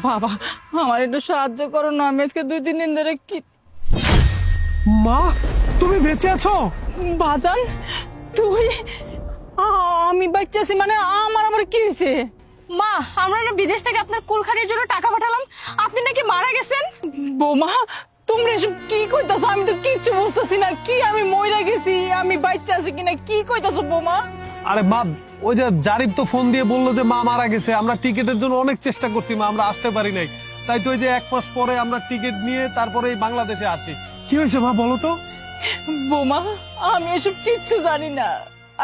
বাবা আমার একটু সাহায্য করো না, আমি আজকে 2-3 দিন ধরে কি। মা তুমি বেঁচে আছো? বাজান তুই? আমি বাচ্চাছি মানে আমার আবার কি হয়েছে? মা, আমরা না বিদেশ থেকে আপনার কুলখানির জন্য টাকা পাঠালাম, আপনি নাকি মারা গেছেন। বৌমা তোমরা এসব কি কইতাছো? আমি তো কিচ্ছু বুঝতেছি না। কি আমি মইরা গেছি, আমি বাচ্চা আছি কিনা, কি কইতাছো বৌমা? আরে মা, ওই যে জারিফ তো ফোন দিয়ে বললো যে মা মারা গেছে। আমরা টিকিটের জন্য অনেক চেষ্টা করছি মা, আমরা আসতে পারি নাই। তাই তো ওই যে 1 মাস পরে আমরা টিকিট নিয়ে তারপরে এই বাংলাদেশে আসি। কি হয়েছে মা বলো তো? বৌমা আমি এসব কিচ্ছু জানি না।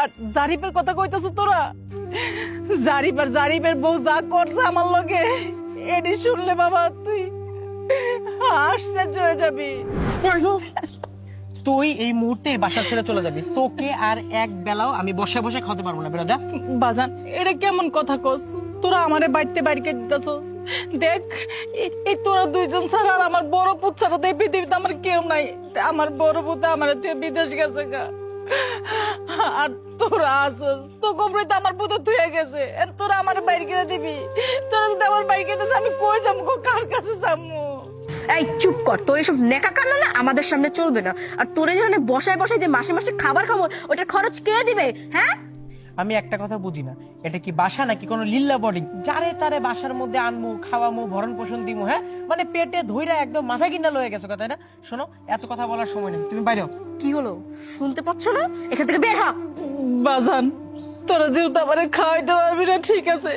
আর জারিফের কথা কইতাছো তোরা? জারিফের বউ যা করছে আমার লগে, এটি শুনলে বাবা তুই আশ্চর্য হয়ে যাবি। তুই এই মুহূর্তে বাসা ছেড়ে চলে যাবি, তোকে আর এক বেলাও আমি বসে বসে খাওয়াতে পারবো না। বেরোদা। বাজান এটা কেমন কথা কস? তোরা আমারে বাইতে বাইরে দিতেছস। দেখ এই তোরা দুইজন ছাড়া আর আমার বড় পুত ছাড়া তো এই পৃথিবীতে আমার কেউ নাই। আমার বড় পুত আমার তুই বিদেশ গেছে গা, আর তোরা আসস তো কবরে তো আমার পুত থুয়ে গেছে। আর তোরা আমার বাইরে করে দিবি? তোরা যদি আমার বাইরে দিতে আমি কই যাবো, কার কাছে যাবো? এই চুপ কর, তোর এসব নেকা কান্না না আমাদের সামনে চলবে না। আর তোরে যেখানে বসায় বসায় যে মাসে মাসে খাবার খাবো, ওটার খরচ কে দিবে? হ্যাঁ, আমি একটা কথা বুঝি না, এটা কি বাসা নাকি কোনো লিল্লা বোর্ডিং? যারে তারে বাসার মধ্যে আনমু, খাওয়ামু, ভরণ পোষণ দিমু। হ্যাঁ মানে পেটে ধইরা একদম মাথা কিনা লয়ে গেছো কথা না। শোনো, এত কথা বলার সময় নেই, তুমি বাইরে হও। কি হলো শুনতে পাচ্ছ না? এখান থেকে বের হ। বাজান তোরা যেহেতু আমারে খাওয়াইতে পারবি না, ঠিক আছে,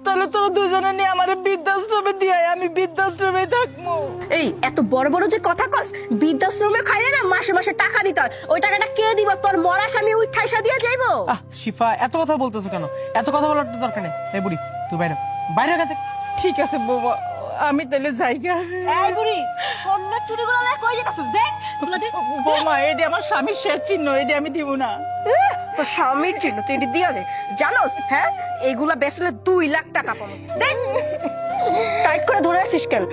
তাহলে তোরা দুজনে নিয়ে আমার বৃদ্ধাশ্রমে দিয়ে আয়, আমি বৃদ্ধাশ্রমে থাকবো। এই এত বড় বড় যে কথা কস, বৃদ্ধাশ্রমে খাইলে না মাসে মাসে টাকা দিতে হয়। ওই টাকাটা কে দিব? তোর মরা স্বামী ওই ঠাইসা দিয়ে যাইবো? শিফা, এত কথা বলতেছো কেন? এত কথা বলার তো দরকার নেই। এই বুড়ি তুই বাইরে বাইরে গেছে। ঠিক আছে বৌমা, আমি তাহলে যাইগা। এই বুড়ি, স্বর্ণের চুড়িগুলো না কই যেতাছস? দেখ ওগুলো দে। বৌমা এটি আমার স্বামীর শেষ চিহ্ন, এটি আমি দিব না। তোর স্বামীর চিহ্ন তুই এটি দিয়া যায় জানোস? হ্যাঁ, এইগুলা বেচলে 2 লাখ টাকা পাবো। দেখ টাইট করে ধরে আছিস কেন?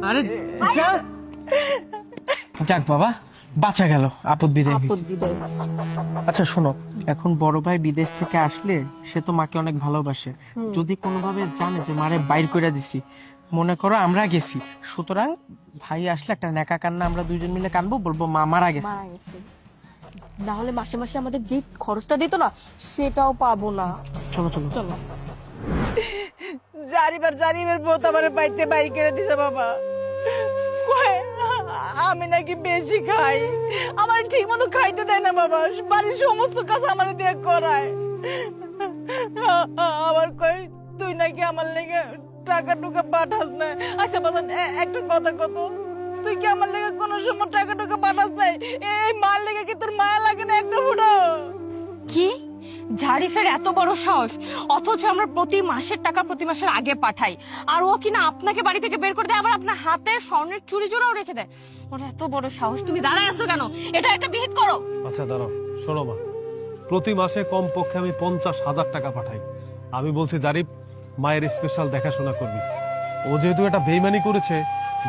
আরে যা। যাক বাবা, বাঁচা গেল, আপদ বিদায় হইছে। আচ্ছা শোনো, এখন বড় ভাই বিদেশ থেকে আসলে সে তো মাকে অনেক ভালোবাসে। যদি কোনোভাবে জানে যে মারে বাইর করে দিছি, মনে করো আমরা গেছি, সুতরাং ভাই আসলে একটা নেকা কান্না আমরা দুইজন মিলে কানবো, বলবো মা মারা গেছে। না হলে মাসে মাসে আমাদের যে খরচটা দিত না সেটাও পাবো না। চলো চলো চলো। জারিবের বউ তো আমার বাইতে বাইর করে দিছে বাবা। কয়, আমি নাকি বেশি খাই, আমার ঠিক মতো খাইতে দেয় না বাবা, বাড়ির সমস্ত কাজ আমার দিয়ে করায়। আবার কই তুই নাকি আমার লেগে টাকা টুকা পাঠাস না। আচ্ছা বাবা একটা কথা কত, তুই কি আমার লেগে কোনো সময় টাকা টুকা পাঠাস নাই? এই মার লেগে কি তোর মায়া লাগে না একটা ফুটো? কি জারিফের এত বড় সাহস, অথচ আমরা প্রতি মাসের টাকা প্রতি মাসের আগে পাঠাই, আর ও কিনা আপনাকে বাড়ি থেকে বের করে দেয়, আবার আপনার হাতে স্বর্ণের চুড়ি জোড়াও রেখে দেয়। ওর এত বড় সাহস, তুমি দাঁড়ায় আছো কেন? এটা একটা বিহিত করো। আচ্ছা দাঁড়াও, শোনো মা, প্রতি মাসে কমপক্ষে আমি 50,000 টাকা পাঠাই। আমি বলছি জারিফ, মায়ের স্পেশাল দেখাশোনা করবি। ও যেহেতু এটা বেইমানি করেছে,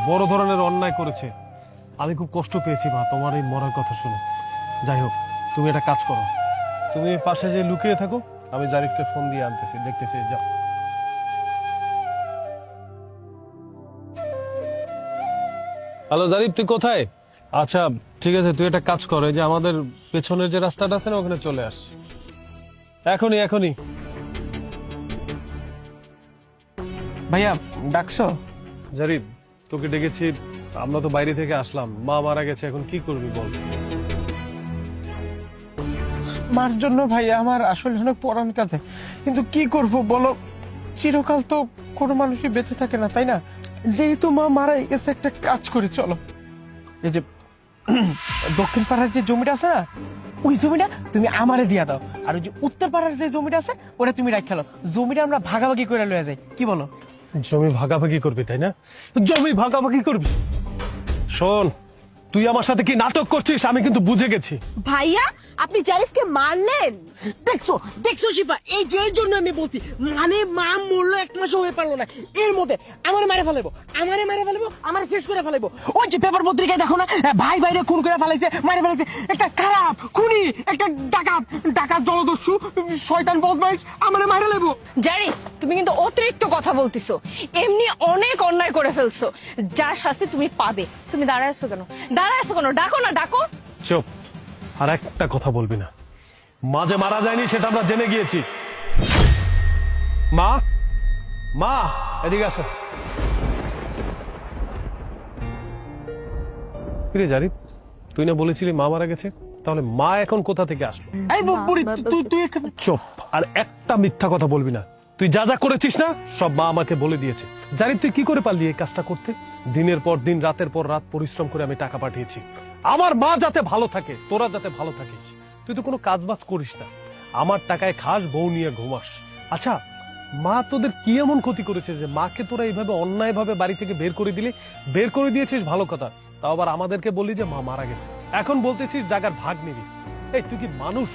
বড় ধরনের অন্যায় করেছে, আমি খুব কষ্ট পেয়েছি মা তোমার এই মরার কথা শুনে। যাই হোক, তুমি একটা কাজ করো, তুমি পাশে যে লুকিয়ে থাকো, আমি জারিফকে ফোন দিয়ে আনতেছি, দেখতেছি। যাও। হ্যালো জারিফ, তুই কোথায়? আচ্ছা ঠিক আছে, তুই একটা কাজ কর, এই যে আমাদের পেছনের যে রাস্তাটা আছে না, ওখানে চলে আস এখনই এখনই। ভাইয়া ডাকছো? জারিফ তোকে ডেকেছি, আমরা তো বাইরে থেকে আসলাম, মা মারা গেছে, এখন কি করবি বল? মার জন্য ভাইয়া আমার আসলে অনেক পরাণ কাঁদে, কিন্তু কি করব বলো, চিরকাল তো কোনো মানুষই বেঁচে থাকে না, তাই না? যেহেতু মা মারা গেছে, একটা কাজ করে চলো, এই যে দক্ষিণ পাড়ার যে জমিটা আছে না, ওই জমিটা তুমি আমারে দিয়া দাও, আর ওই যে উত্তর পাড়ার যে জমিটা আছে ওটা তুমি রাখ খেলো। জমিটা আমরা ভাগাভাগি করে লয়ে যাই, কি বলো? জমি ভাগাভাগি করবি তাই না? জমি ভাগাভাগি করবি? শোন, তুই আমার সাথে কি নাটক করছিস আমি কিন্তু বুঝে গেছি। ভাইয়া আপনি জারিফকে মারলেন? দেখছো দেখছো শিফা, এই যে এই জন্য আমি বলছি, মানে মা মরলো 1 মাসও হয়ে পারলো না, এর মধ্যে আমারে মেরে ফেলাবো, আমার শেষ করে ফেলাবো। ওই যে পেপার পত্রিকায় দেখো না, ভাই ভাইরে খুন করে ফেলাইছে, মারে ফেলাইছে। একটা খারাপ খুনি, একটা ডাকাত জলদস্যু শয়তান বদমাইশ আমারে মারে লেবো। জারিফ, তুমি কিন্তু অতিরিক্ত কথা বলতিছো। এমনি অনেক অন্যায় করে ফেলছো, যার শাস্তি তুমি পাবে। তুমি দাঁড়ায় আছো কেন? ডাকো না, ডাকো। চুপ, আর একটা কথা বলবি না। মা যে মারা যায়নি সেটা আমরা জেনে গিয়েছি। মা, মা এদিকে আসো। কিরে জারিফ, তুই না বলেছিলি মা মারা গেছে, তাহলে মা এখন কোথা থেকে আসলো? এই বুড়ি, তুই এখানে চুপ, আর একটা মিথ্যা কথা বলবি না। তুই যা যা করেছিস না সব মা আমাকে বলে দিয়েছে। জানিস তুই কি করে পারলি এই কাজটা করতে? দিনের পর দিন, রাতের পর রাত পরিশ্রম করে আমি টাকা পাঠিয়েছি আমার মা যাতে ভালো থাকে, তোরা যাতে ভালো থাকিস। তুই তো কোনো কাজ বাজ করিস না, আমার টাকায় খাস, বউ নিয়ে ঘুমাস। আচ্ছা, মা তোদের কি এমন ক্ষতি করেছে যে মাকে তোরা এইভাবে অন্যায় ভাবে বাড়ি থেকে বের করে দিলি? বের করে দিয়েছিস ভালো কথা, তাও আবার আমাদেরকে বললি যে মা মারা গেছে। এখন বলতেছিস জায়গার ভাগ নিবি। এই তুই কি মানুষ?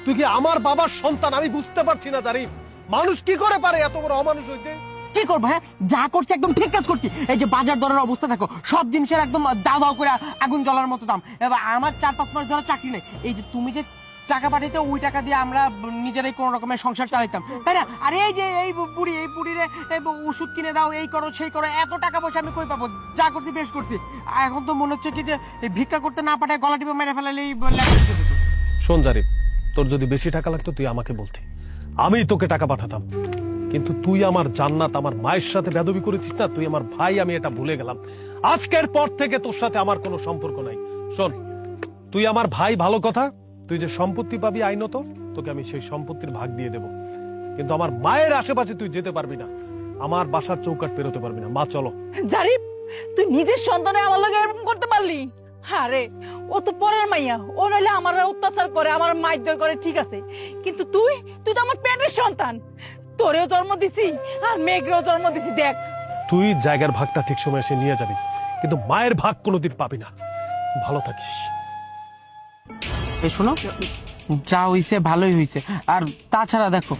তুই কি আমার বাবার সন্তান? আমি বুঝতে পারছি না জারিফ, মানুষ কি করে পারে এত বড় অমানুষ হইতে? কি করবো? হ্যাঁ, যা করছি একদম ঠিক কাজ করছি। এই যে বাজার দরের অবস্থা দেখো, সব জিনিসের একদম দাও দাও করে আগুন জ্বলার মতো দাম। এবার আমার 4-5 মাস ধরে চাকরি নেই। এই যে তুমি যে টাকা পাঠাইতে, ওই টাকা দিয়ে আমরা নিজেরাই কোন রকমের সংসার চালাইতাম, তাই না? আর এই যে এই বুড়িরে ওষুধ কিনে দাও, এই করো সেই করো, এত টাকা পয়সা আমি কই পাবো? যা করছি বেশ করছি। এখন তো মনে হচ্ছে কি যে এই ভিক্ষা করতে না পাঠায় গলা টিপে মেরে ফেলালেই শোন জারিফ, তোর যদি বেশি টাকা লাগতো তুই আমাকে বলতি, আমি তোকে টাকা পাঠাতাম। কিন্তু তুই আমার জান্নাত, আমার মায়ের সাথে বেদবি করেছিস না, তুই আমার ভাই, আমি এটা ভুলে গেলাম। আজকের পর থেকে তোর সাথে আমার কোনো সম্পর্ক নাই। শোন, তুই আমার ভাই, ভালো কথা, তুই যে সম্পত্তি পাবি আইনত, তোকে আমি সেই সম্পত্তির ভাগ দিয়ে দেব। কিন্তু আমার মায়ের আশেপাশে তুই যেতে পারবি না, আমার বাসার চৌকাট পেরোতে পারবি না। মা চলো। জারিফ, তুই নিজের সন্তানে আমার লগে এরকম করতে পারলি? আরে ও তো পরের মাইয়া, ও নইলে আমার অত্যাচার করে, আমার মাইর করে, ঠিক আছে, কিন্তু তুই তো আমার পেটের সন্তান। তোরেও জন্ম দিছি আর মেঘরেও জন্ম দিছি। দেখ, তুই জায়গার ভাগটা ঠিক সময় এসে নিয়ে যাবি, কিন্তু মায়ের ভাগ কোনোদিন পাবি না। ভালো থাকিস। এই শোনো, যা হইছে ভালোই হইছে। আর তাছাড়া দেখো,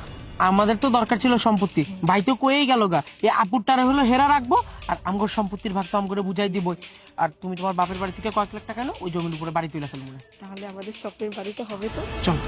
আমাদের তো দরকার ছিল সম্পত্তি, ভাই তো কয়েই গেল গা, এই আপুরটারে হলো হেরা রাখবো, আর আমগোর সম্পত্তির ভাগ তো আমগরে বুঝাই দিবই। আর তুমি তোমার বাপের বাড়ি থেকে কয়েক লাখ টাকা এলো, ওই জমির উপরে বাড়ি তুলে ফেলবো। তাহলে আমাদের স্বপ্নের বাড়িতে হবে তো। চলো।